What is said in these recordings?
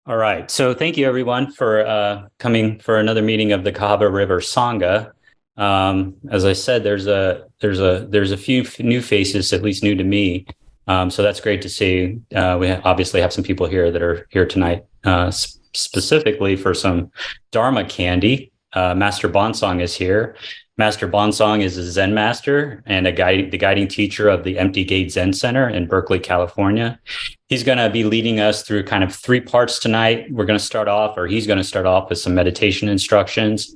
All right. So thank you everyone for coming for another meeting of the Cahaba River Sangha. As I said, there's a few new faces, at least new to me. So that's great to see. We obviously have some people here that are here tonight, specifically for some dharma candy. Master Bon Soeng is here. Master Bon Soeng is a Zen master and the guiding teacher of the Empty Gate Zen Center in Berkeley, California. He's going to be leading us through kind of three parts tonight. He's going to start off with some meditation instructions.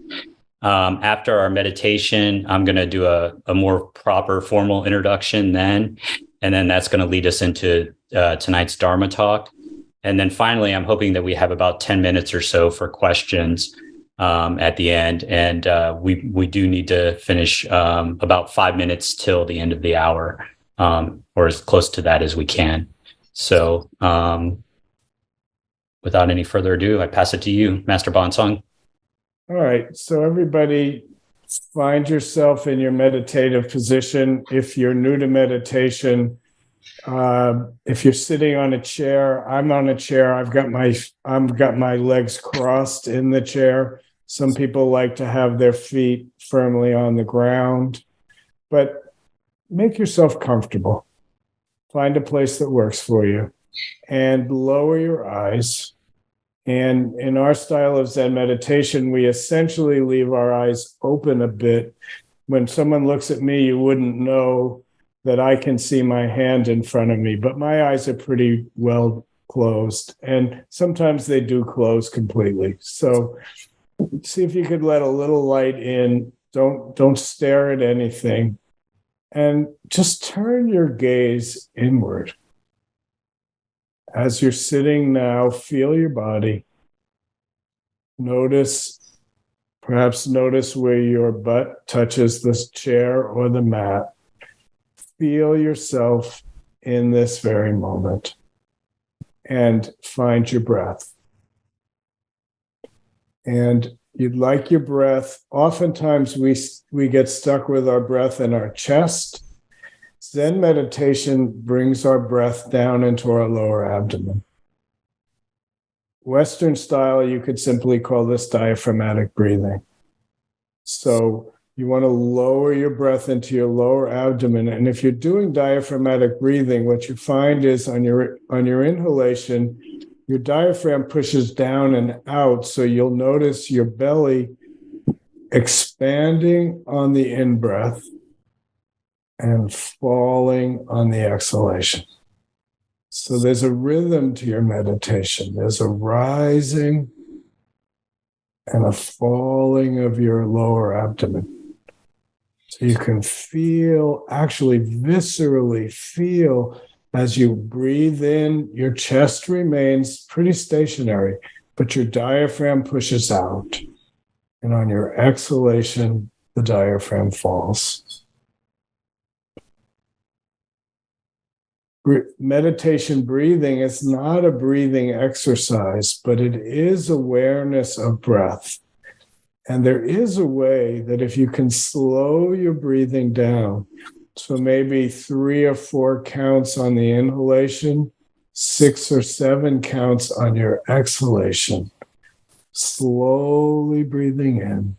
After our meditation, I'm going to do a more proper formal introduction then. And then that's going to lead us into tonight's Dharma talk. And then finally, I'm hoping that we have about 10 minutes or so for questions at the end. And we do need to finish about 5 minutes till the end of the hour, or as close to that as we can. So without any further ado, I pass it to you, Master Bon Soeng. All right. So everybody find yourself in your meditative position. If you're new to meditation, if you're sitting on a chair, I'm on a chair. I've got my legs crossed in the chair. Some people like to have their feet firmly on the ground, but make yourself comfortable. Find a place that works for you and lower your eyes. And in our style of Zen meditation, we essentially leave our eyes open a bit. When someone looks at me, you wouldn't know that I can see my hand in front of me, but my eyes are pretty well closed. And sometimes they do close completely. So see if you could let a little light in. Don't stare at anything. And just turn your gaze inward. As you're sitting now, feel your body. Perhaps notice where your butt touches the chair or the mat. Feel yourself in this very moment. And find your breath. And you'd like your breath. Oftentimes we get stuck with our breath in our chest. Zen meditation brings our breath down into our lower abdomen. Western style, you could simply call this diaphragmatic breathing. So you want to lower your breath into your lower abdomen. And if you're doing diaphragmatic breathing, what you find is on your inhalation, your diaphragm pushes down and out. So you'll notice your belly expanding on the in-breath and falling on the exhalation. So there's a rhythm to your meditation. There's a rising and a falling of your lower abdomen. So you can actually viscerally feel as you breathe in, your chest remains pretty stationary, but your diaphragm pushes out. And on your exhalation, the diaphragm falls. Meditation breathing is not a breathing exercise, but it is awareness of breath. And there is a way that if you can slow your breathing down, so maybe 3 or 4 counts on the inhalation, 6 or 7 counts on your exhalation, slowly breathing in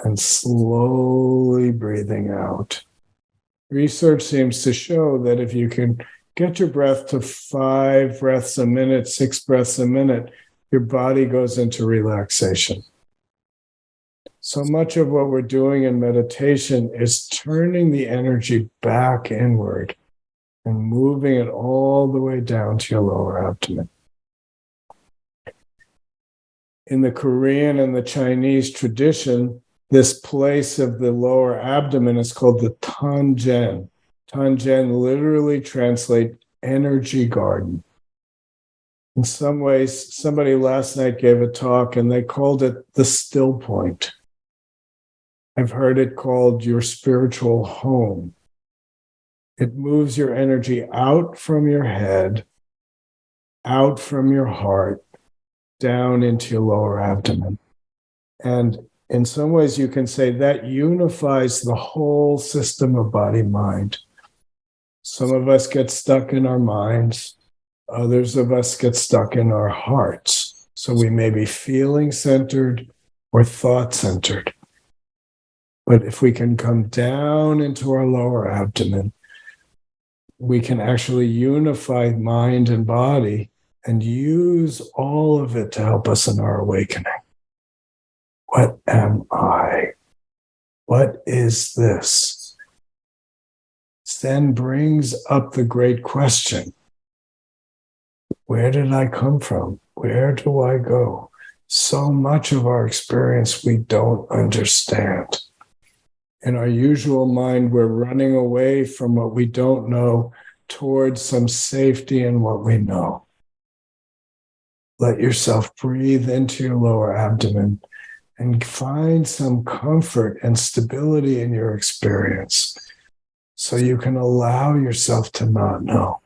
and slowly breathing out. Research seems to show that if you can get your breath to 5 breaths a minute, 6 breaths a minute, your body goes into relaxation. So much of what we're doing in meditation is turning the energy back inward and moving it all the way down to your lower abdomen. In the Korean and the Chinese tradition, this place of the lower abdomen is called the Tangen. Tangen literally translates energy garden. In some ways, somebody last night gave a talk and they called it the still point. I've heard it called your spiritual home. It moves your energy out from your head, out from your heart, down into your lower abdomen. And in some ways, you can say that unifies the whole system of body-mind. Some of us get stuck in our minds. Others of us get stuck in our hearts. So we may be feeling centered or thought centered. But if we can come down into our lower abdomen, we can actually unify mind and body and use all of it to help us in our awakening. What am I? What is this? Zen brings up the great question. Where did I come from? Where do I go? So much of our experience we don't understand. In our usual mind, we're running away from what we don't know towards some safety in what we know. Let yourself breathe into your lower abdomen and find some comfort and stability in your experience so you can allow yourself to not know.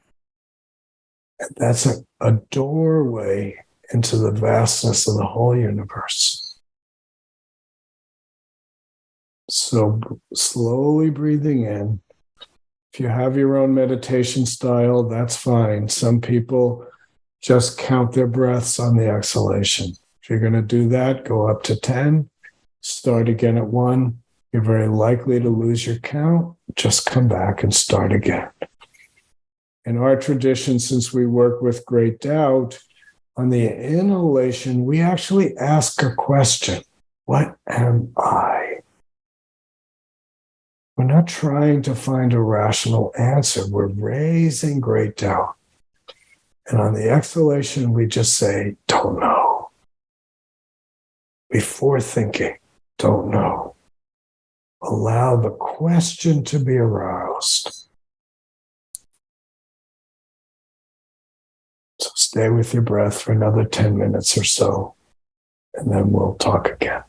And that's a doorway into the vastness of the whole universe. So slowly breathing in. If you have your own meditation style, that's fine. Some people just count their breaths on the exhalation. If you're going to do that, go up to 10, start again at 1. You're very likely to lose your count. Just come back and start again. In our tradition, since we work with great doubt, on the inhalation, we actually ask a question. What am I? We're not trying to find a rational answer. We're raising great doubt. And on the exhalation, we just say, don't know. Before thinking, don't know. Allow the question to be aroused. So stay with your breath for another 10 minutes or so, and then we'll talk again.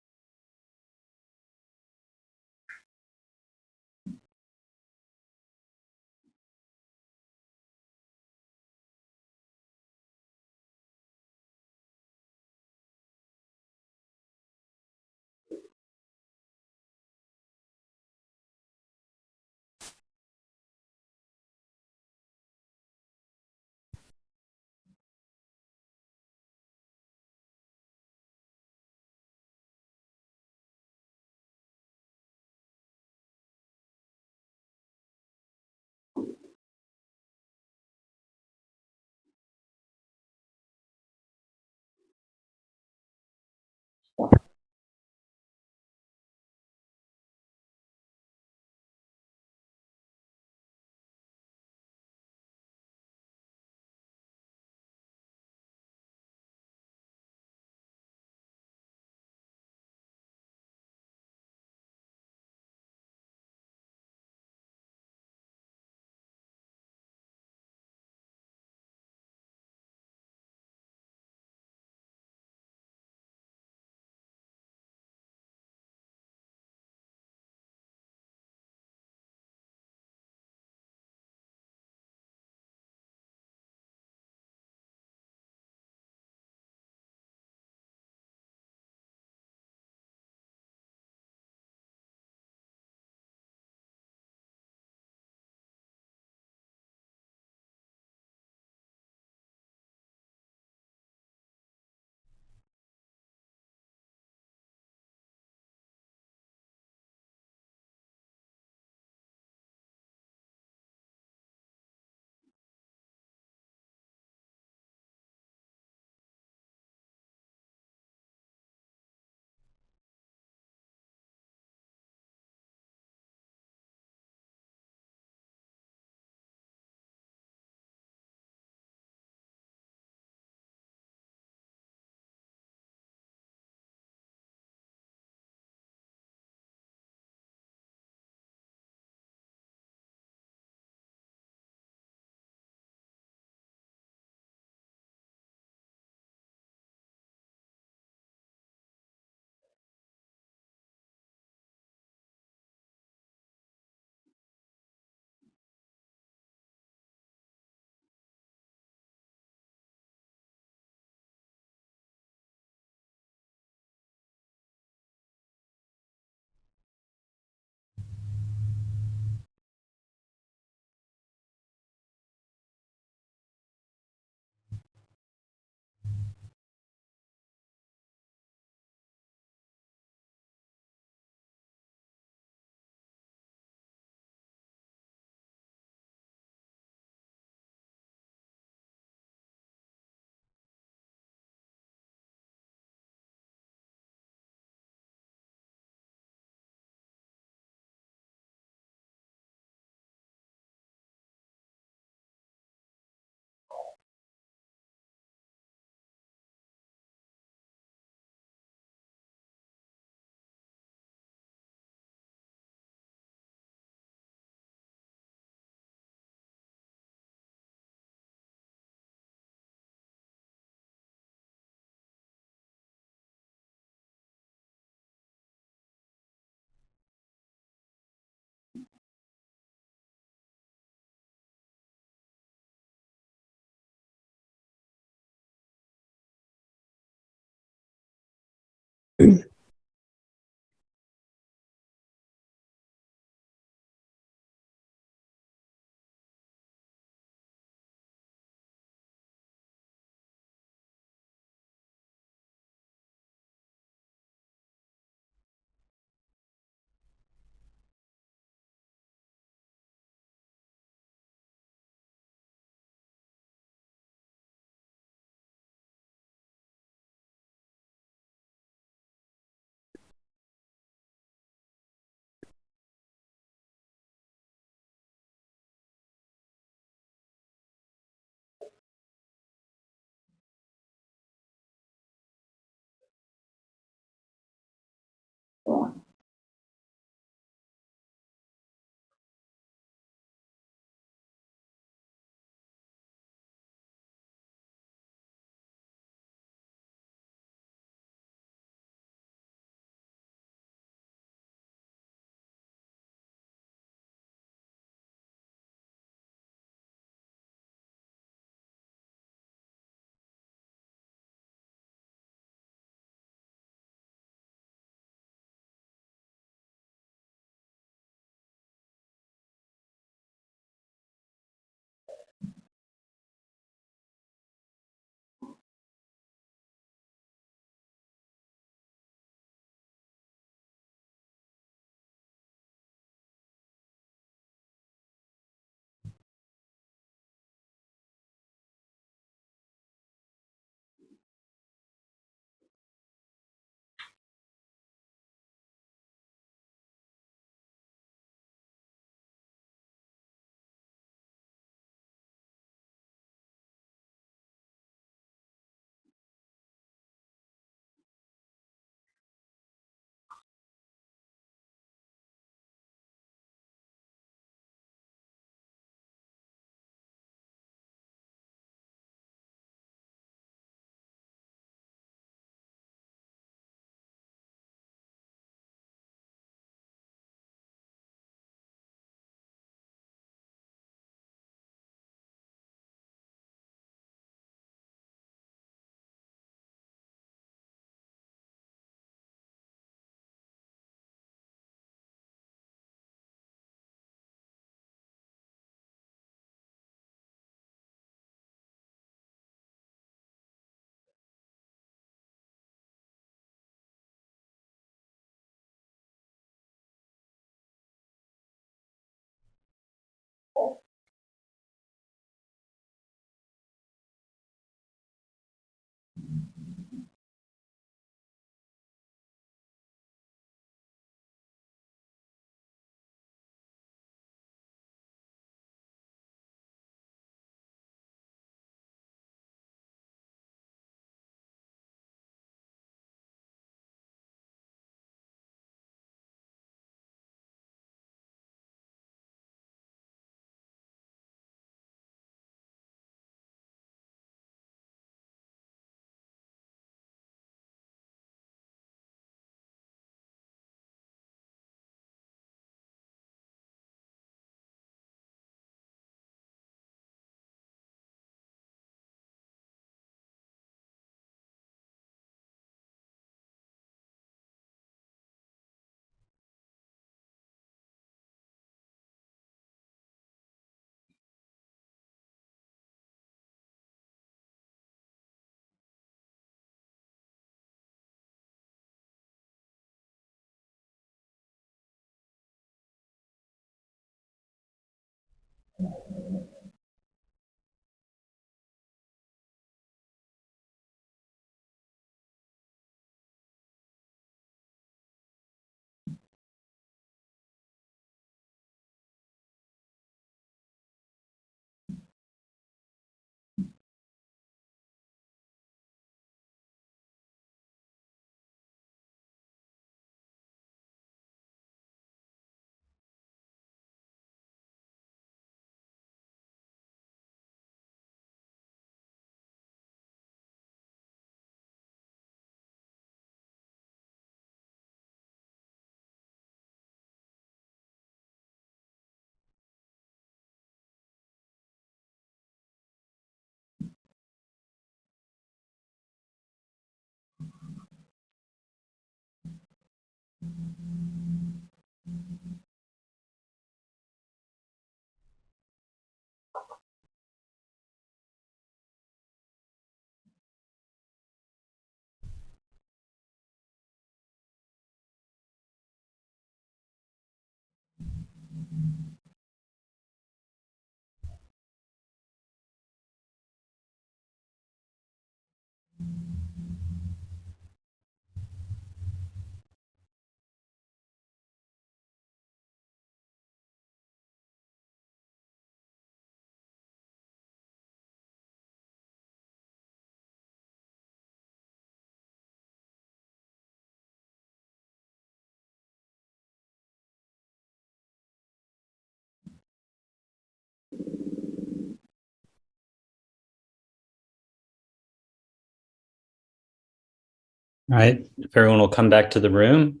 All right, if everyone will come back to the room.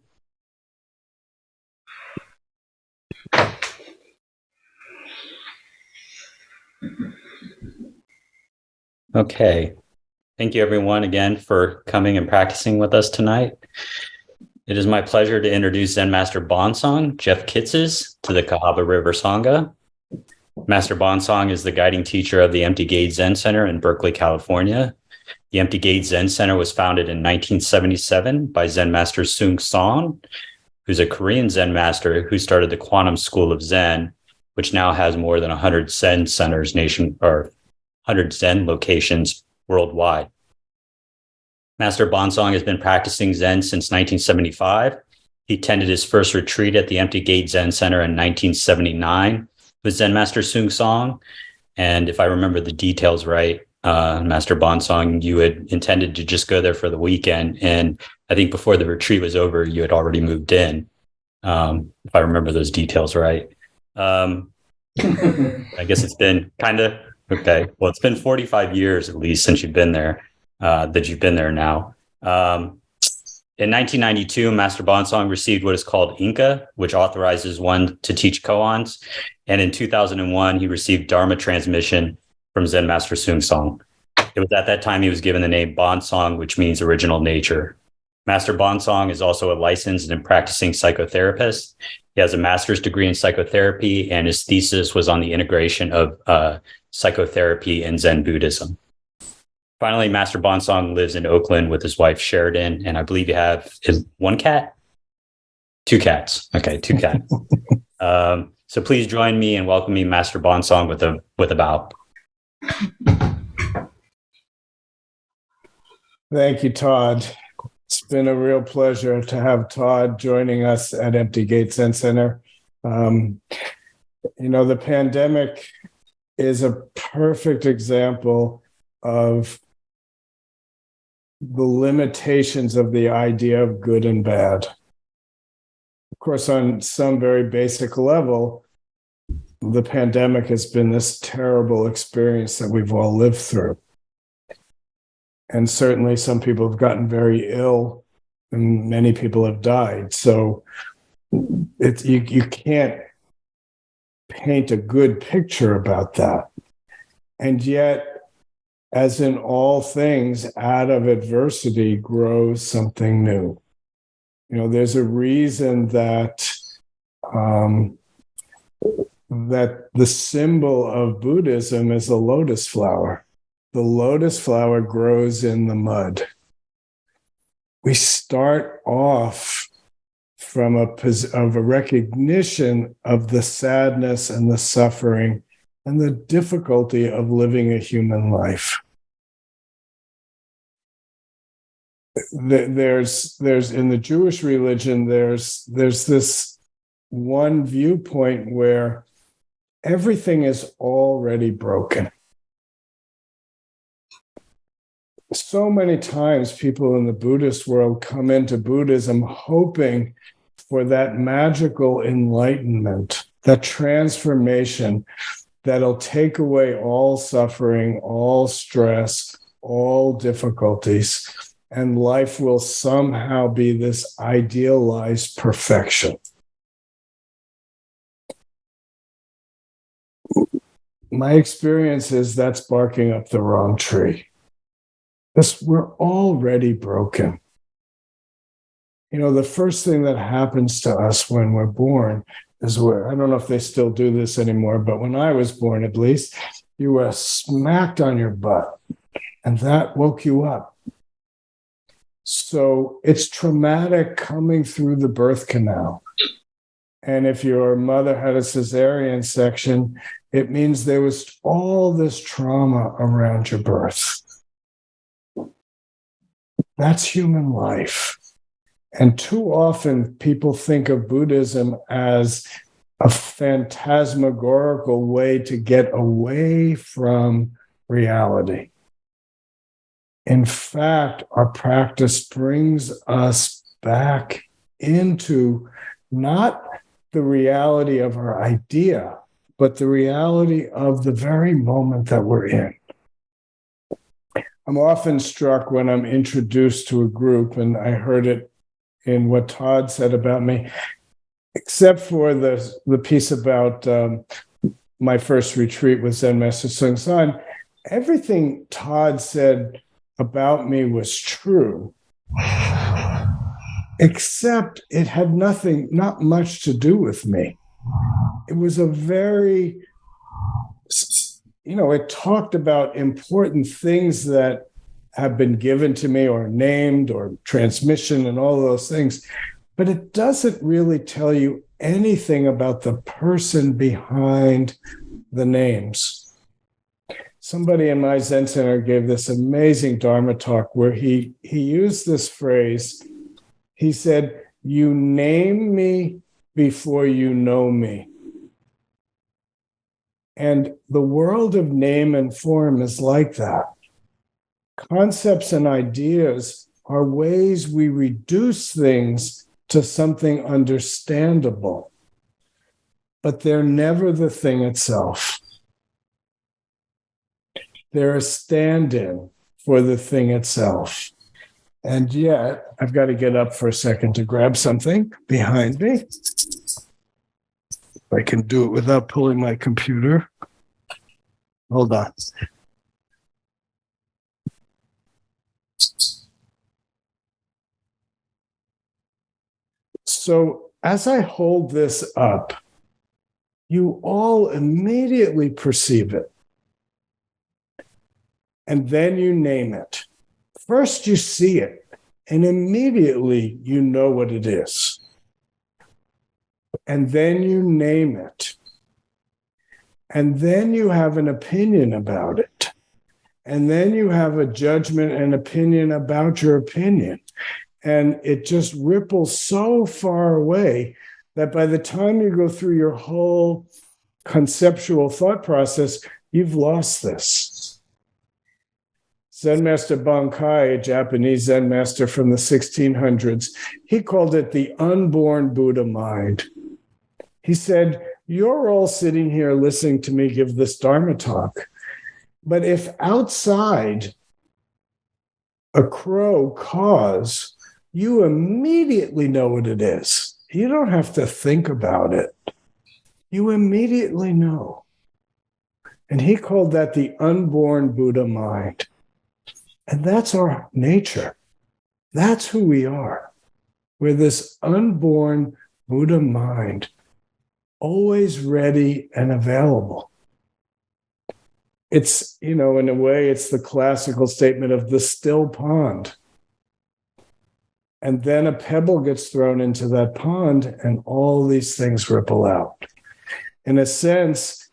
Okay. Thank you, everyone, again for coming and practicing with us tonight. It is my pleasure to introduce Zen Master Bon Soeng, Jeff Kitzes, to the Cahaba River Sangha. Master Bon Soeng is the guiding teacher of the Empty Gate Zen Center in Berkeley, California. The Empty Gate Zen Center was founded in 1977 by Zen Master Soeng Song, who's a Korean Zen master who started the Quantum School of Zen, which now has more than 100 Zen centers 100 Zen locations worldwide. Master Bon Soeng has been practicing Zen since 1975. He attended his first retreat at the Empty Gate Zen Center in 1979 with Zen Master Soeng Song. And if I remember the details right, Master Bon Soeng, you had intended to just go there for the weekend. And I think before the retreat was over, you had already moved in, if I remember those details right. I guess it's been okay. Well, it's been 45 years at least since you've been there, that you've been there now. In 1992, Master Bon Soeng received what is called Inca, which authorizes one to teach koans. And in 2001, he received Dharma transmission from Zen Master Soeng Song. It was at that time he was given the name Bon Soeng, which means original nature. Master Bon Soeng is also a licensed and practicing psychotherapist. He has a master's degree in psychotherapy, and his thesis was on the integration of psychotherapy and Zen Buddhism. Finally, Master Bon Soeng lives in Oakland with his wife, Sheridan, and I believe you have one cat? Two cats. Okay, two cats. So please join me in welcoming Master Bon Soeng with a bow. Thank you, Todd. It's been a real pleasure to have Todd joining us at Empty Gate Zen Center. The pandemic is a perfect example of the limitations of the idea of good and bad. Of course, on some very basic level, the pandemic has been this terrible experience that we've all lived through. And certainly some people have gotten very ill and many people have died. So you can't paint a good picture about that. And yet, as in all things, out of adversity grows something new. There's a reason that that the symbol of Buddhism is a lotus flower. The lotus flower grows in the mud. We start off from a recognition of the sadness and the suffering and the difficulty of living a human life. There's in the Jewish religion, there's this one viewpoint where everything is already broken. So many times people in the Buddhist world come into Buddhism hoping for that magical enlightenment, that transformation that'll take away all suffering, all stress, all difficulties, and life will somehow be this idealized perfection. My experience is that's barking up the wrong tree. Because we're already broken. The first thing that happens to us when we're born is I don't know if they still do this anymore, but when I was born, at least, you were smacked on your butt, and that woke you up. So it's traumatic coming through the birth canal. And if your mother had a cesarean section, it means there was all this trauma around your birth. That's human life. And too often people think of Buddhism as a phantasmagorical way to get away from reality. In fact, our practice brings us back into not the reality of our idea, but the reality of the very moment that we're in. I'm often struck when I'm introduced to a group, and I heard it in what Todd said about me, except for the piece about my first retreat with Zen Master Bon. Everything Todd said about me was true, except it had not much to do with me. It was a very, it talked about important things that have been given to me or named or transmission and all those things, but it doesn't really tell you anything about the person behind the names. Somebody in my Zen Center gave this amazing Dharma talk where he used this phrase. He said, "You name me before you know me." And the world of name and form is like that. Concepts and ideas are ways we reduce things to something understandable, but they're never the thing itself. They're a stand-in for the thing itself. And yet, I've got to get up for a second to grab something behind me. I can do it without pulling my computer. Hold on. So as I hold this up, you all immediately perceive it. And then you name it. First you see it, and immediately you know what it is. And then you name it. And then you have an opinion about it. And then you have a judgment and opinion about your opinion. And it just ripples so far away that by the time you go through your whole conceptual thought process, you've lost this. Zen Master Bon Soeng, a Japanese Zen master from the 1600s, he called it the unborn Buddha mind. He said, you're all sitting here listening to me give this Dharma talk, but if outside a crow caws, you immediately know what it is. You don't have to think about it. You immediately know. And he called that the unborn Buddha mind. And that's our nature. That's who we are. We're this unborn Buddha mind, always ready and available. It's, in a way, it's the classical statement of the still pond. And then a pebble gets thrown into that pond and all these things ripple out. In a sense,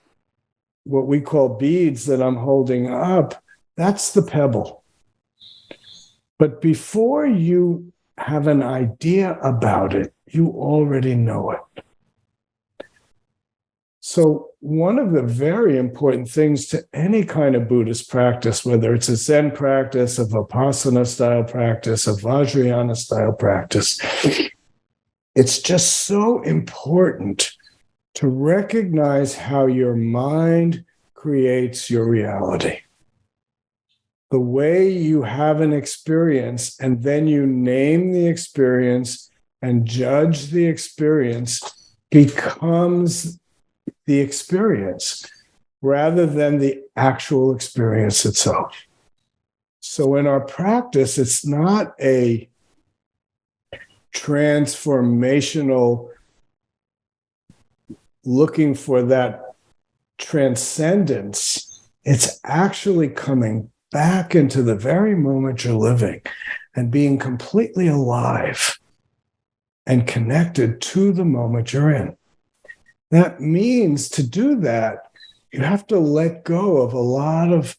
what we call beads that I'm holding up, that's the pebble. But before you have an idea about it, you already know it. So one of the very important things to any kind of Buddhist practice, whether it's a Zen practice, a Vipassana style practice, a Vajrayana style practice, it's just so important to recognize how your mind creates your reality. The way you have an experience and then you name the experience and judge the experience becomes the experience rather than the actual experience itself. So in our practice, it's not a transformational looking for that transcendence. It's actually coming back into the very moment you're living and being completely alive and connected to the moment you're in. That means to do that, you have to let go of a lot of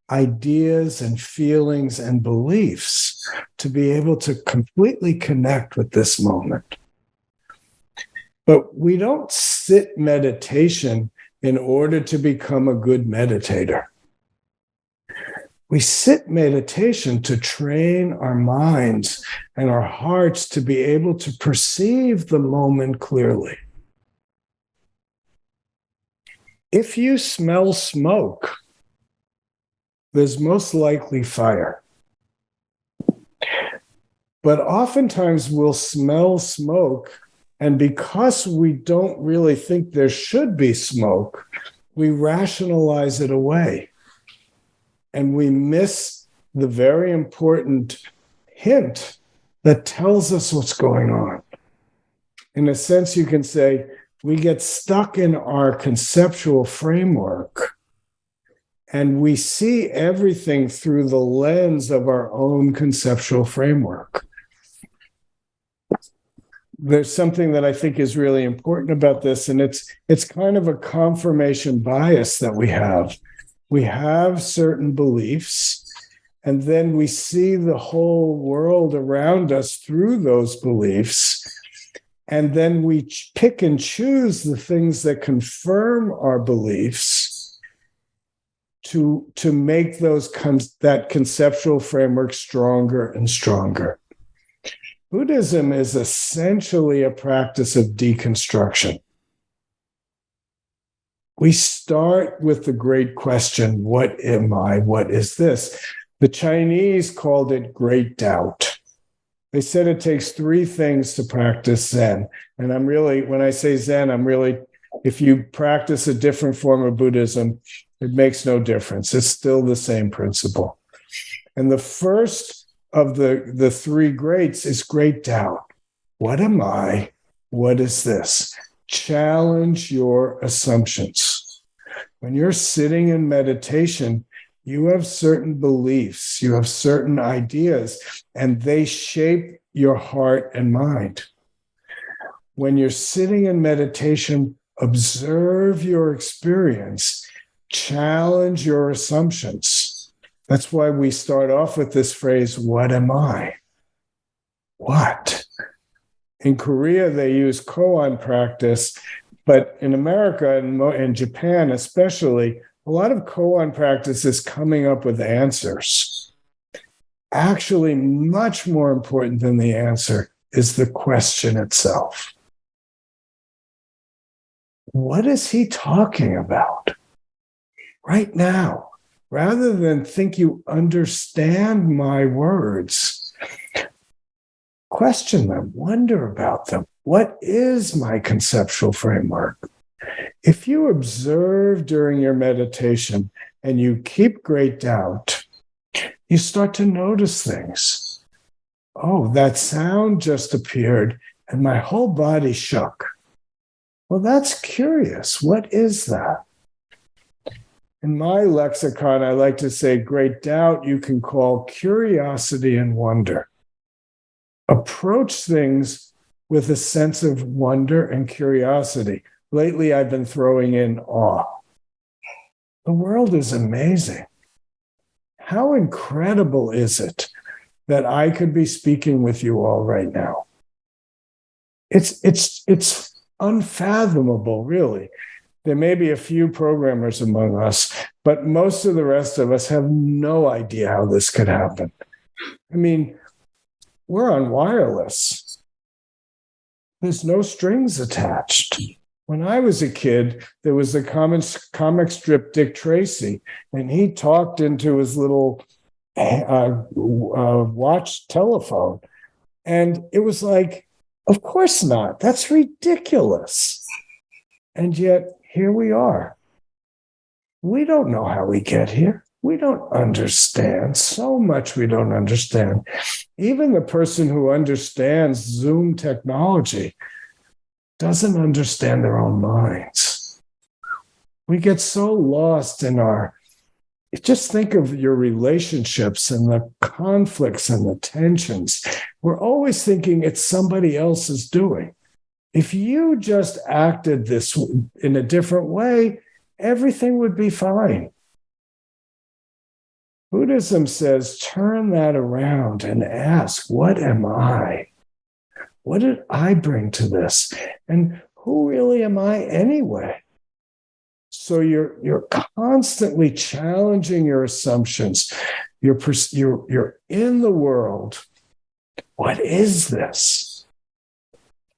ideas and feelings and beliefs to be able to completely connect with this moment. But we don't sit meditation in order to become a good meditator. We sit meditation to train our minds and our hearts to be able to perceive the moment clearly. If you smell smoke, there's most likely fire. But oftentimes we'll smell smoke, and because we don't really think there should be smoke, we rationalize it away. And we miss the very important hint that tells us what's going on. In a sense, you can say, we get stuck in our conceptual framework, and we see everything through the lens of our own conceptual framework. There's something that I think is really important about this, and it's kind of a confirmation bias that we have. We have certain beliefs, and then we see the whole world around us through those beliefs, and then we pick and choose the things that confirm our beliefs to make that conceptual framework stronger and stronger. Buddhism is essentially a practice of deconstruction. We start with the great question, what am I? What is this? The Chinese called it great doubt. They said it takes three things to practice Zen. And when I say Zen, if you practice a different form of Buddhism, it makes no difference. It's still the same principle. And the first of the three greats is great doubt. What am I? What is this? Challenge your assumptions. When you're sitting in meditation, you have certain beliefs, you have certain ideas, and they shape your heart and mind. When you're sitting in meditation, observe your experience, challenge your assumptions. That's why we start off with this phrase, what am I? What? In Korea, they use koan practice, but in America and Japan especially, a lot of koan practice is coming up with answers. Actually, much more important than the answer is the question itself. What is he talking about right now? Rather than think you understand my words, question them, wonder about them. What is my conceptual framework? If you observe during your meditation and you keep great doubt, you start to notice things. Oh, that sound just appeared and my whole body shook. Well, that's curious. What is that? In my lexicon, I like to say great doubt you can call curiosity and wonder. Approach things with a sense of wonder and curiosity. Lately, I've been throwing in awe. The world is amazing. How incredible is it that I could be speaking with you all right now? It's unfathomable, really. There may be a few programmers among us, but most of the rest of us have no idea how this could happen. I mean, we're on wireless. There's no strings attached. When I was a kid, there was a comic strip, Dick Tracy, and he talked into his little watch telephone. And it was like, of course not. That's ridiculous. And yet, here we are. We don't know how we get here. We don't understand. So much we don't understand. Even the person who understands Zoom technology doesn't understand their own minds. We get so lost in just think of your relationships and the conflicts and the tensions. We're always thinking it's somebody else's doing. If you just acted this in a different way, everything would be fine. Buddhism says, turn that around and ask, what am I? What did I bring to this? And who really am I anyway? So you're constantly challenging your assumptions. You're in the world. What is this?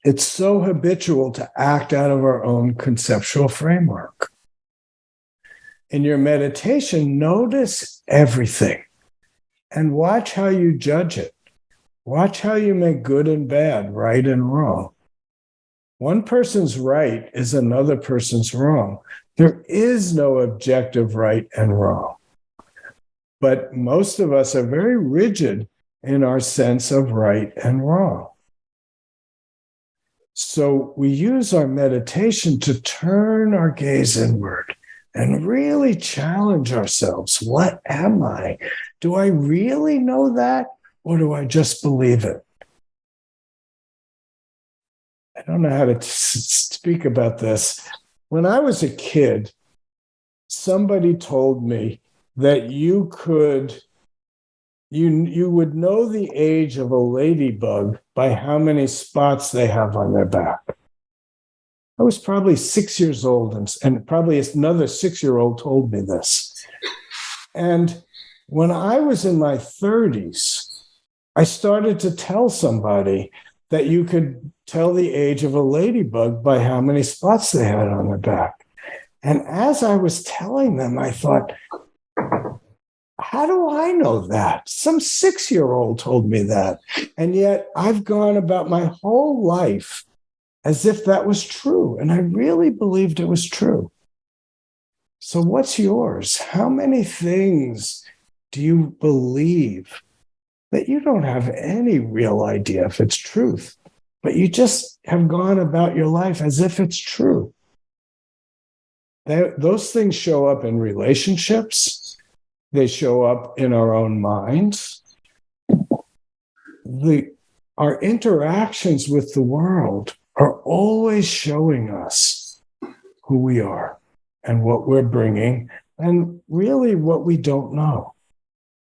It's so habitual to act out of our own conceptual framework. In your meditation, notice everything and watch how you judge it. Watch how you make good and bad, right and wrong. One person's right is another person's wrong. There is no objective right and wrong. But most of us are very rigid in our sense of right and wrong. So we use our meditation to turn our gaze inward and really challenge ourselves. What am I? Do I really know that, or do I just believe it? I don't know how to speak about this. When I was a kid, somebody told me that you would know the age of a ladybug by how many spots they have on their back. I was probably 6 years old, and probably another 6-year-old told me this. And when I was in my 30s, I started to tell somebody that you could tell the age of a ladybug by how many spots they had on their back. And as I was telling them, I thought, how do I know that? Some 6-year-old told me that. And yet I've gone about my whole life as if that was true. And I really believed it was true. So what's yours? How many things do you believe that you don't have any real idea if it's truth, but you just have gone about your life as if it's true? Those things show up in relationships. They show up in our own minds. Our interactions with the world are always showing us who we are and what we're bringing and really what we don't know.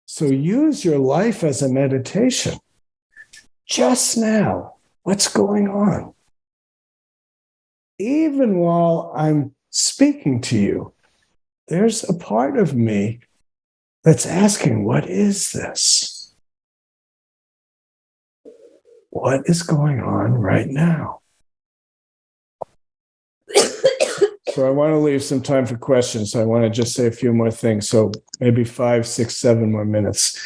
So use your life as a meditation. Just now, what's going on? Even while I'm speaking to you, there's a part of me that's asking, what is this? What is going on right now? So I want to leave some time for questions. So I want to just say a few more things. So maybe 5, 6, 7 more minutes.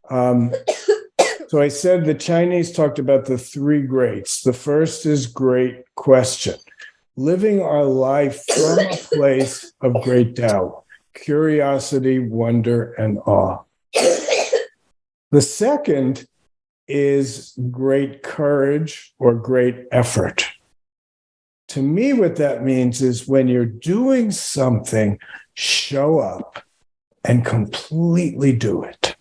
So I said the Chinese talked about the 3 greats. The first is great question. Living our life from a place of great doubt, curiosity, wonder, and awe. The second is great courage or great effort. To me, what that means is when you're doing something, show up and completely do it.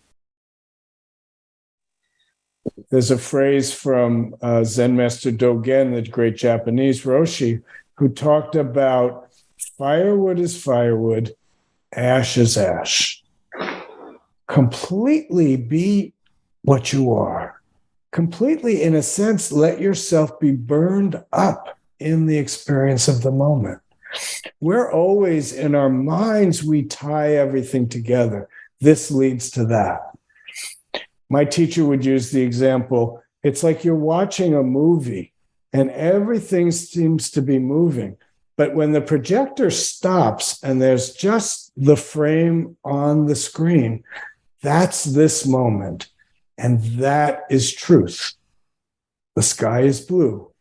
There's a phrase from Zen Master Dogen, the great Japanese Roshi, who talked about firewood is firewood, ash is ash. Completely be what you are. Completely, in a sense, let yourself be burned up in the experience of the moment. We're always, in our minds, we tie everything together. This leads to that. My teacher would use the example, it's like you're watching a movie and everything seems to be moving. But when the projector stops and there's just the frame on the screen, that's this moment. And that is truth. The sky is blue.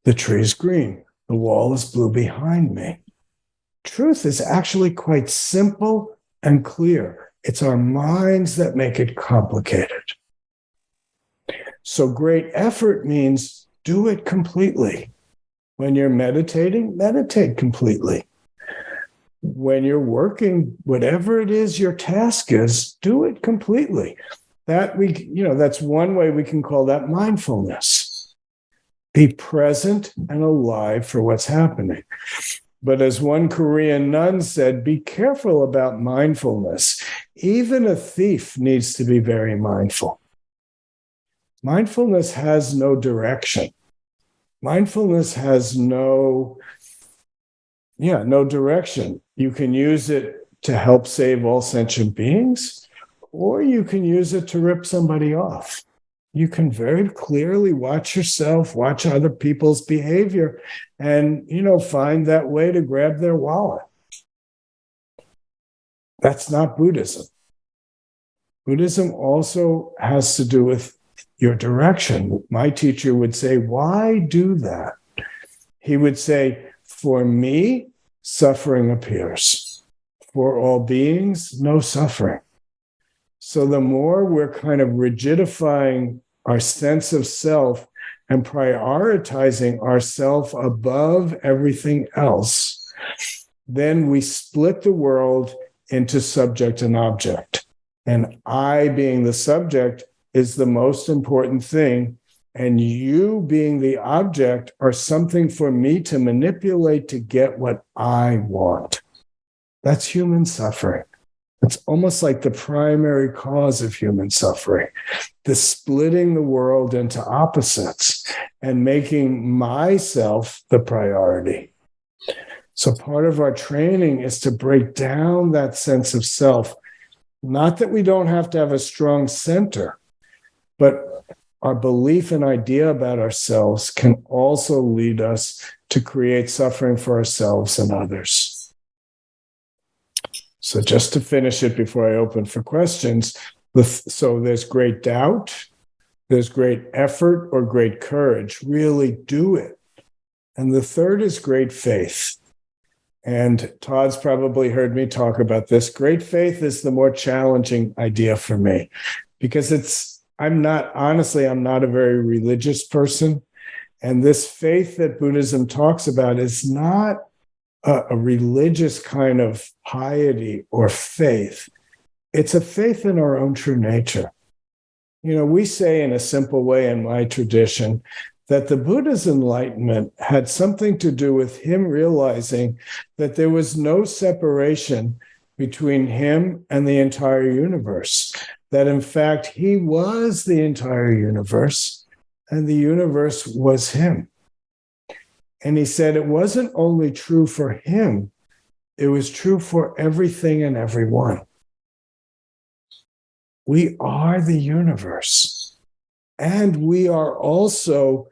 The tree is green. The wall is blue behind me. Truth is actually quite simple and clear. It's our minds that make it complicated. So great effort means do it completely. When you're meditating, meditate completely. When you're working, whatever it is your task is, do it completely. That's one way we can call that mindfulness. Be present and alive for what's happening. But as one Korean nun said, be careful about mindfulness. Even a thief needs to be very mindful. Mindfulness has no direction. Mindfulness has no direction. You can use it to help save all sentient beings, or you can use it to rip somebody off. You can very clearly watch yourself, watch other people's behavior, and, find that way to grab their wallet. That's not Buddhism. Buddhism also has to do with your direction. My teacher would say, why do that? He would say, for me, suffering appears. For all beings, no suffering. So the more we're kind of rigidifying our sense of self and prioritizing ourself above everything else, then we split the world into subject and object. And I, being the subject, is the most important thing. And you, being the object, are something for me to manipulate to get what I want. That's human suffering. It's almost like the primary cause of human suffering, the splitting the world into opposites and making myself the priority. So part of our training is to break down that sense of self. Not that we don't have to have a strong center, but our belief and idea about ourselves can also lead us to create suffering for ourselves and others. So just to finish it before I open for questions, so there's great doubt, there's great effort or great courage. Really do it. And the third is great faith. And Todd's probably heard me talk about this. Great faith is the more challenging idea for me because I'm not a very religious person. And this faith that Buddhism talks about is not a religious kind of piety or faith. It's a faith in our own true nature. We say in a simple way in my tradition that the Buddha's enlightenment had something to do with him realizing that there was no separation between him and the entire universe, that in fact he was the entire universe and the universe was him. And he said it wasn't only true for him, it was true for everything and everyone. We are the universe. And we are also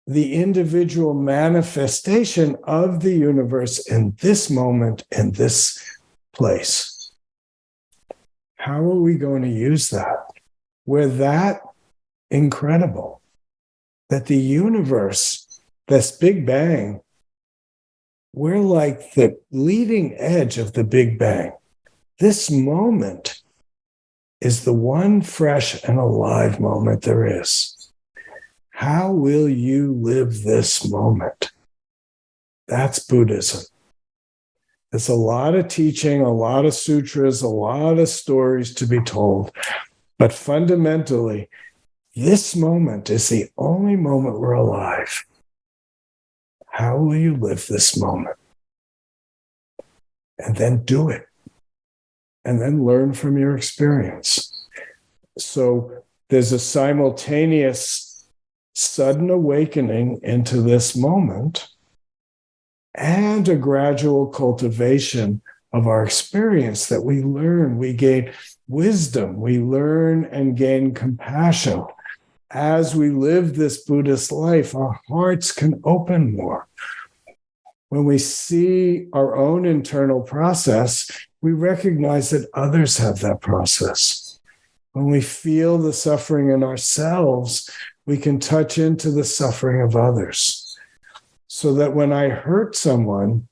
the individual manifestation of the universe in this moment, in this place. How are we going to use that? We're that incredible that the universe, this Big Bang, we're like the leading edge of the Big Bang. This moment is the one fresh and alive moment there is. How will you live this moment? That's Buddhism. There's a lot of teaching, a lot of sutras, a lot of stories to be told. But fundamentally, this moment is the only moment we're alive. How will you live this moment? And then do it. And then learn from your experience. So there's a simultaneous sudden awakening into this moment and a gradual cultivation of our experience that we learn, we gain wisdom, we learn and gain compassion. As we live this Buddhist life, our hearts can open more. When we see our own internal process, we recognize that others have that process. When we feel the suffering in ourselves, we can touch into the suffering of others. So that when I hurt someone,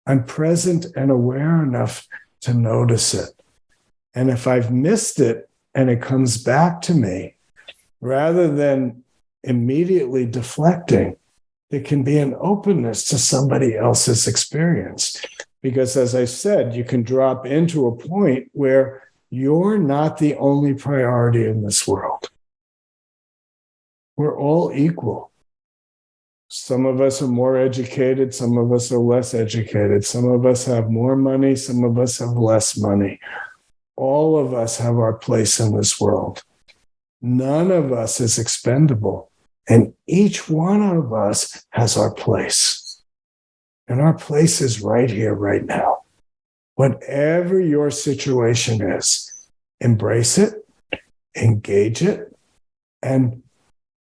I'm present and aware enough to notice it. And if I've missed it and it comes back to me, rather than immediately deflecting, there can be an openness to somebody else's experience. Because as I said, you can drop into a point where you're not the only priority in this world. We're all equal. Some of us are more educated, some of us are less educated. Some of us have more money, some of us have less money. All of us have our place in this world. None of us is expendable. And each one of us has our place. And our place is right here, right now. Whatever your situation is, embrace it, engage it, and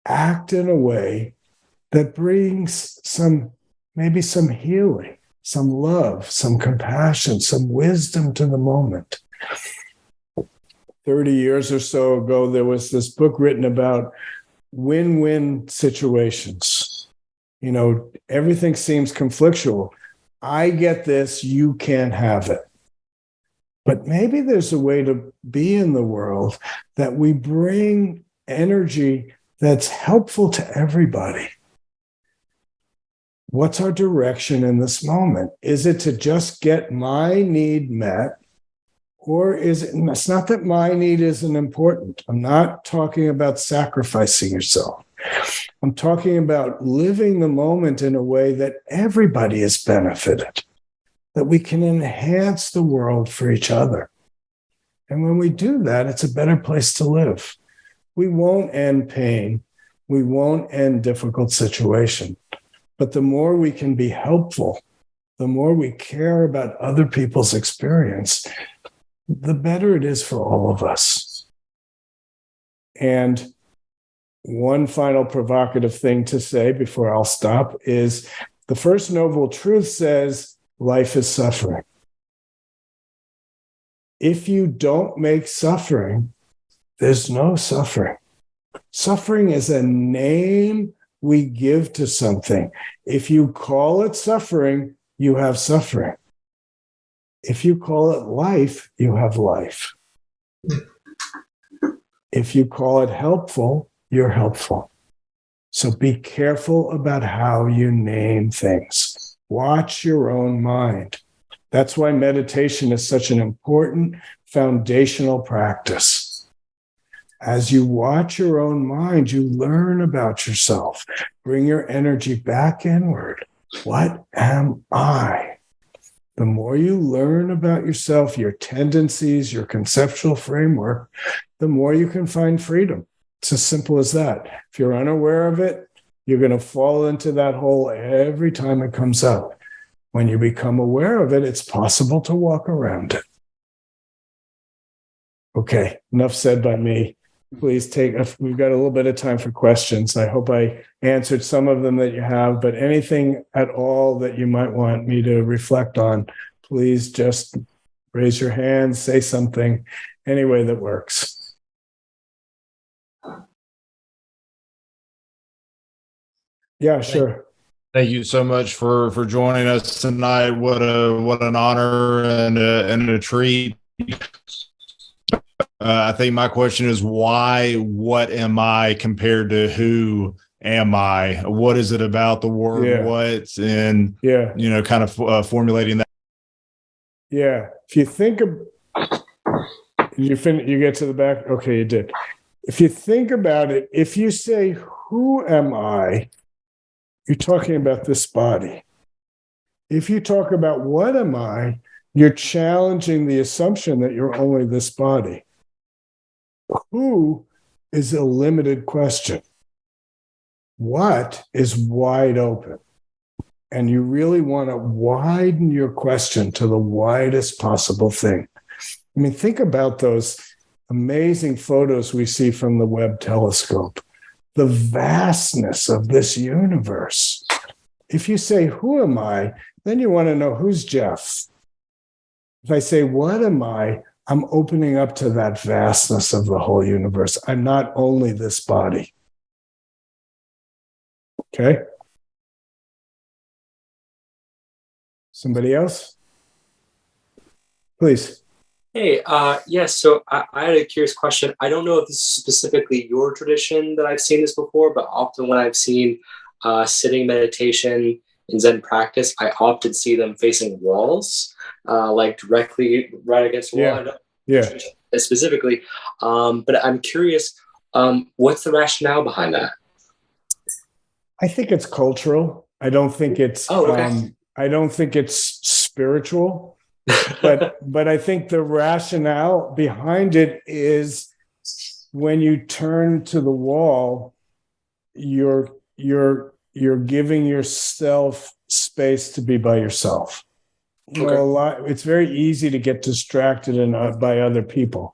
act in a way that brings maybe some healing, some love, some compassion, some wisdom to the moment. 30 years or so ago, there was this book written about win-win situations. You know, everything seems conflictual. I get this, you can't have it. But maybe there's a way to be in the world that we bring energy that's helpful to everybody. What's our direction in this moment? Is it to just get my need met? Or is it, it's not that my need isn't important. I'm not talking about sacrificing yourself. I'm talking about living the moment in a way that everybody is benefited, that we can enhance the world for each other. And when we do that, it's a better place to live. We won't end pain. We won't end difficult situation. But the more we can be helpful, the more we care about other people's experience, the better it is for all of us. And one final provocative thing to say before I'll stop is the First Noble Truth says life is suffering. If you don't make suffering, there's no suffering. Suffering is a name we give to something. If you call it suffering, you have suffering. If you call it life, you have life. If you call it helpful, you're helpful. So be careful about how you name things. Watch your own mind. That's why meditation is such an important foundational practice. As you watch your own mind, you learn about yourself. Bring your energy back inward. What am I? The more you learn about yourself, your tendencies, your conceptual framework, the more you can find freedom. It's as simple as that. If you're unaware of it, you're going to fall into that hole every time it comes up. When you become aware of it, it's possible to walk around it. Okay, enough said by me. Please we've got a little bit of time for questions. I hope I answered some of them that you have, but anything at all that you might want me to reflect on, please just raise your hand, say something, any way that works. Yeah, sure. Thank you so much for joining us tonight. What an honor and a treat. I think my question is why, what am I compared to who am I? What is it about the word what? And, kind of formulating that. Yeah. If you think of, you get to the back? Okay, you did. If you think about it, if you say, who am I? You're talking about this body. If you talk about what am I, you're challenging the assumption that you're only this body. Who is a limited question. What is wide open. And you really want to widen your question to the widest possible thing. I mean, think about those amazing photos we see from the Webb telescope. The vastness of this universe. If you say, who am I? Then you want to know who's Jeff. If I say, what am I? I'm opening up to that vastness of the whole universe. I'm not only this body. Okay? Somebody else? Please. Hey, yes, so I had a curious question. I don't know if this is specifically your tradition that I've seen this before, but often when I've seen sitting meditation in Zen practice, I often see them facing walls, like directly right against the wall. Yeah. Specifically. But I'm curious, what's the rationale behind that? I think it's cultural. I don't think it's I don't think it's spiritual. But I think the rationale behind it is when you turn to the wall, you're giving yourself space to be by yourself. It's very easy to get distracted by other people.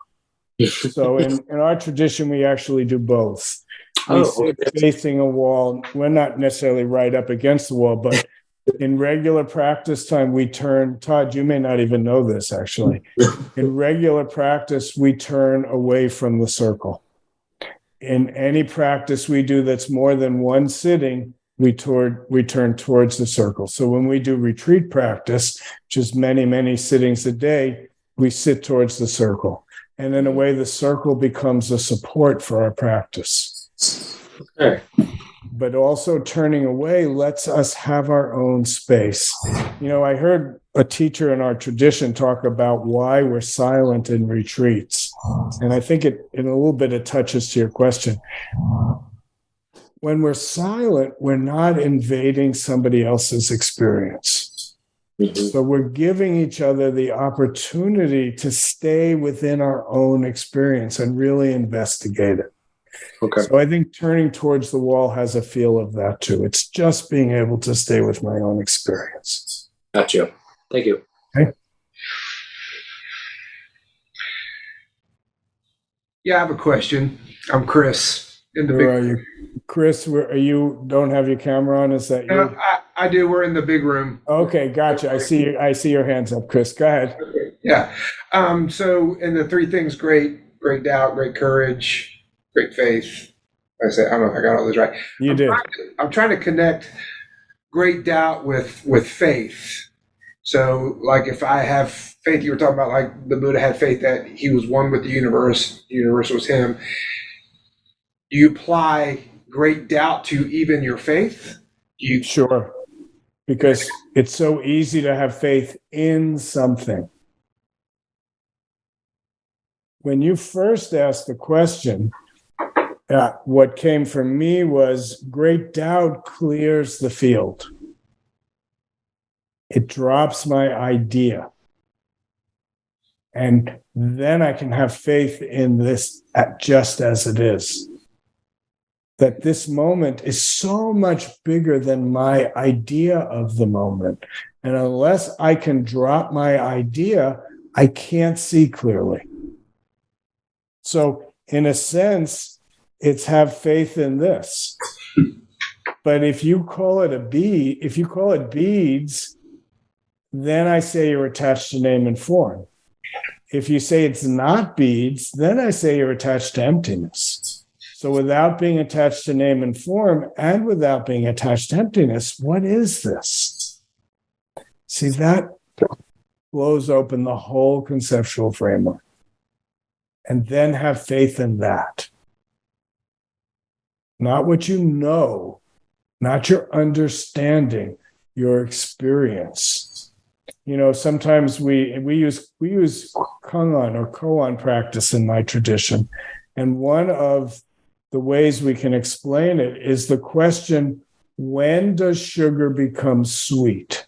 So in our tradition, we actually do both. We sit facing a wall. We're not necessarily right up against the wall, but in regular practice time, we turn. Todd, you may not even know this, actually. In regular practice, we turn away from the circle. In any practice we do that's more than one sitting, we turn towards the circle. So when we do retreat practice, which is many, many sittings a day, we sit towards the circle. And in a way, the circle becomes a support for our practice. Okay. But also turning away lets us have our own space. I heard a teacher in our tradition talk about why we're silent in retreats. And I think in a little bit it touches to your question. When we're silent, we're not invading somebody else's experience. Mm-hmm. So we're giving each other the opportunity to stay within our own experience and really investigate it. Okay. So I think turning towards the wall has a feel of that too. It's just being able to stay with my own experience. Got you. Thank you. Okay. Yeah, I have a question. I'm Chris. Where are you? Chris, you don't have your camera on? Is that you? No, I do. We're in the big room. Okay, gotcha. I see your hands up, Chris. Go ahead. Okay. Yeah. So in the three things, great doubt, great courage, great faith. I don't know if I got all those right. You did. I'm trying to connect great doubt with faith. So like if I have faith, you were talking about like the Buddha had faith that he was one with the universe was him. Do you apply great doubt to even your faith? Sure. Because it's so easy to have faith in something. When you first asked the question, what came from me was great doubt clears the field. It drops my idea. And then I can have faith in this just as it is. That this moment is so much bigger than my idea of the moment. And unless I can drop my idea, I can't see clearly. So in a sense, it's have faith in this. But if you call it beads, then I say you're attached to name and form. If you say it's not beads, then I say you're attached to emptiness. So without being attached to name and form and without being attached to emptiness, what is this? See, that blows open the whole conceptual framework. And then have faith in that. Not what you know, not your understanding, your experience. Sometimes we use Kangan or koan practice in my tradition. And one of the ways we can explain it is the question, when does sugar become sweet?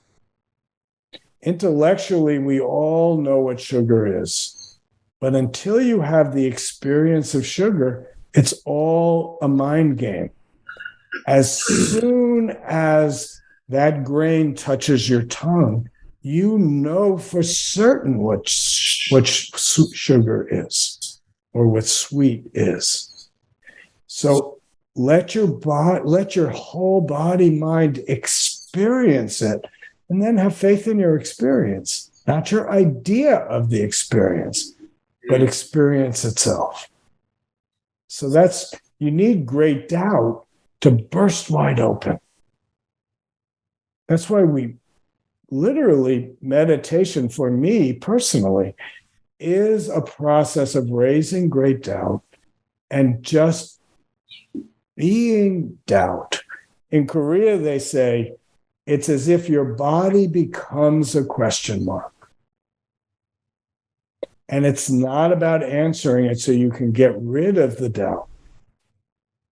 Intellectually, we all know what sugar is. But until you have the experience of sugar, it's all a mind game. As soon as that grain touches your tongue, you know for certain what sugar is or what sweet is. So let your whole body, mind experience it, and then have faith in your experience, not your idea of the experience, but experience itself. So you need great doubt to burst wide open. That's why meditation for me personally is a process of raising great doubt and just being doubt. In Korea, they say it's as if your body becomes a question mark. And it's not about answering it so you can get rid of the doubt.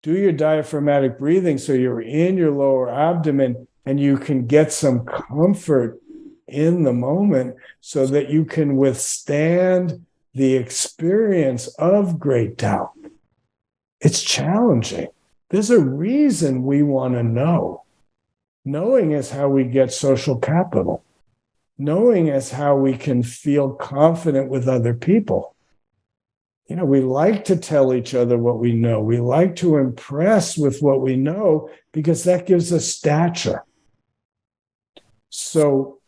do your diaphragmatic breathing so you're in your lower abdomen and you can get some comfort in the moment so that you can withstand the experience of great doubt. It's challenging. There's a reason we want to know. Knowing is how we get social capital. Knowing is how we can feel confident with other people. You know, we like to tell each other what we know. We like to impress with what we know because that gives us stature. So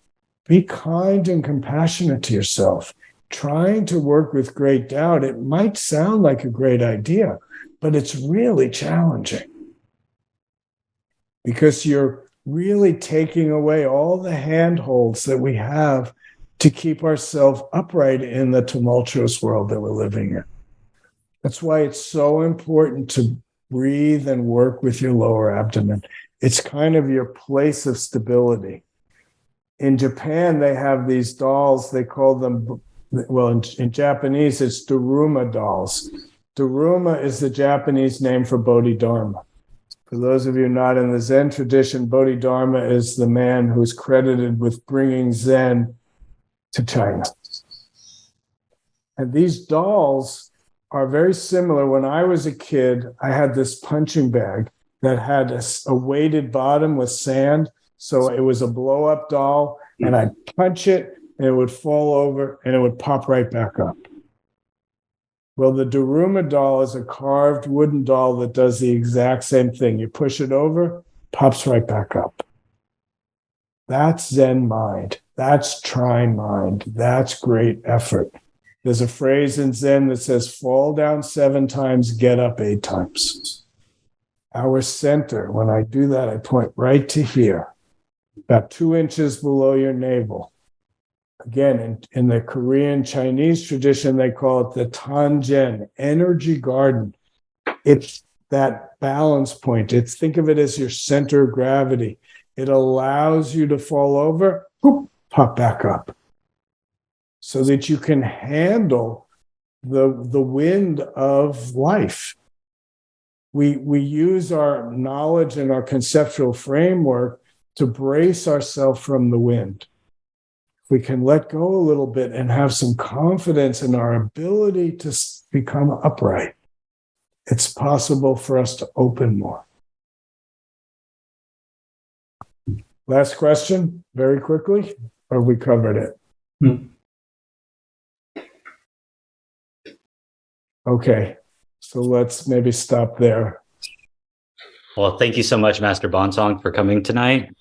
be kind and compassionate to yourself. Trying to work with great doubt, it might sound like a great idea, but it's really challenging because you're really taking away all the handholds that we have to keep ourselves upright in the tumultuous world that we're living in. That's why it's so important to breathe and work with your lower abdomen. It's kind of your place of stability. In Japan, they have these dolls, they call them, well, in Japanese, it's Daruma dolls. Daruma is the Japanese name for Bodhidharma. For those of you not in the Zen tradition, Bodhidharma is the man who's credited with bringing Zen to China. And these dolls are very similar. When I was a kid, I had this punching bag that had a weighted bottom with sand. So it was a blow-up doll, and I'd punch it, and it would fall over, and it would pop right back up. Well, the Daruma doll is a carved wooden doll that does the exact same thing. You push it over, pops right back up. That's Zen mind. That's trine mind. That's great effort. There's a phrase in Zen that says, fall down 7 times, get up 8 times. Our center, when I do that, I point right to here, about 2 inches below your navel. Again, in the Korean Chinese tradition, they call it the Tangen, energy garden. It's that balance point. Think of it as your center of gravity. It allows you to fall over, whoop, pop back up, so that you can handle the wind of life. We use our knowledge and our conceptual framework to brace ourselves from the wind. We can let go a little bit and have some confidence in our ability to become upright. It's possible for us to open more. Last question, very quickly, or we covered it? Okay, so let's maybe stop there. Well, thank you so much, Master Bon Soeng, for coming tonight.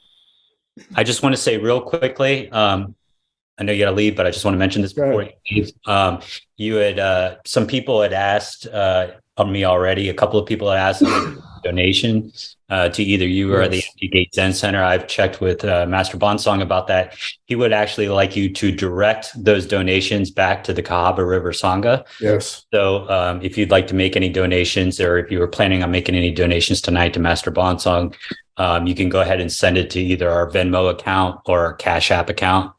I just want to say real quickly, I know you got to leave, but I just want to mention this before you leave. You had some people had asked on me already. A couple of people had asked donation to either you or the Empty Gate Zen Center. I've checked with Master Bon Soeng about that. He would actually like you to direct those donations back to the Cahaba River Sangha. Yes. So if you'd like to make any donations, or if you were planning on making any donations tonight to Master Bon Soeng, you can go ahead and send it to either our Venmo account or our Cash App account.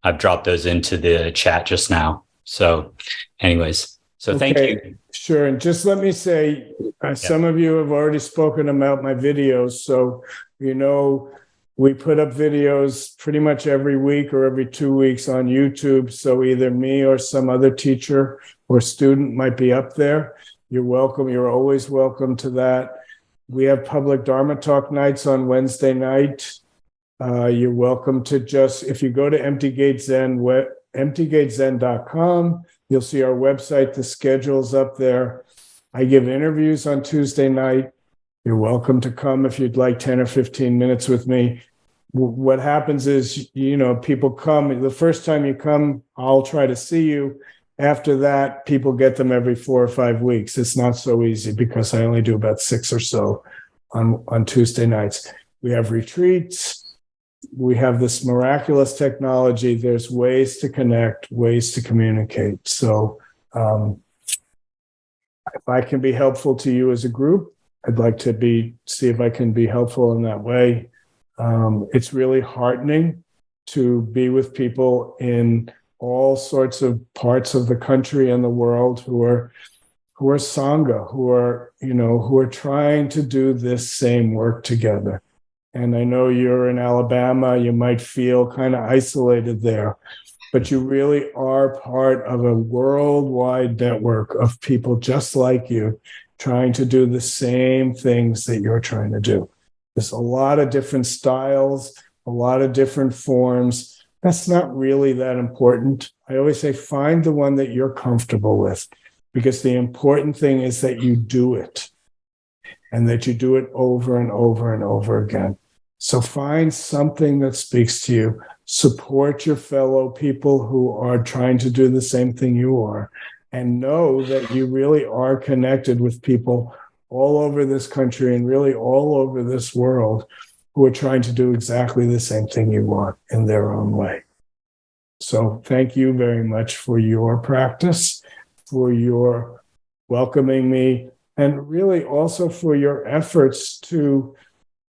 I've dropped those into the chat just now. So anyways, so thank you. Sure. And just let me say, some of you have already spoken about my videos. So, you know, we put up videos pretty much every week or every 2 weeks on YouTube. So either me or some other teacher or student might be up there. You're welcome. You're always welcome to that. We have public Dharma talk nights on Wednesday night. You're welcome to if you go to Empty Gate Zen, emptygatezen.com, you'll see our website, the schedule's up there. I give interviews on Tuesday night. You're welcome to come if you'd like 10 or 15 minutes with me. What happens is, you know, people come, the first time you come, I'll try to see you. After that, people get them every 4 or 5 weeks. It's not so easy because I only do about 6 or so on Tuesday nights. We have retreats. We have this miraculous technology. There's ways to connect, ways to communicate. So if I can be helpful to you as a group, I'd like to see if I can be helpful in that way. It's really heartening to be with people in all sorts of parts of the country and the world who are who are Sangha, who are trying to do this same work together. And I know you're in Alabama, you might feel kind of isolated there, but you really are part of a worldwide network of people just like you, trying to do the same things that you're trying to do. There's a lot of different styles, a lot of different forms. That's not really that important. I always say, find the one that you're comfortable with, because the important thing is that you do it, and that you do it over and over and over again. So find something that speaks to you. Support your fellow people who are trying to do the same thing you are, and know that you really are connected with people all over this country and really all over this world who are trying to do exactly the same thing you want in their own way. So thank you very much for your practice, for your welcoming me, and really also for your efforts to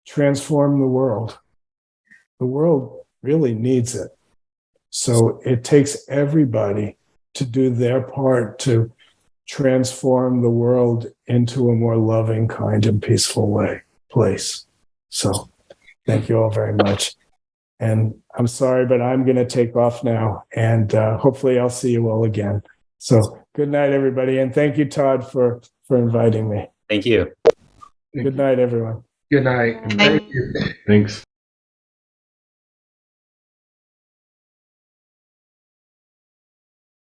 transform the world. The world really needs it. So it takes everybody to do their part to transform the world into a more loving, kind, and peaceful place. So thank you all very much. And I'm sorry, but I'm going to take off now. And hopefully I'll see you all again. So good night, everybody. And thank you, Todd, for inviting me. Thank you. Good night, everyone. Good night. Thank you. Thanks.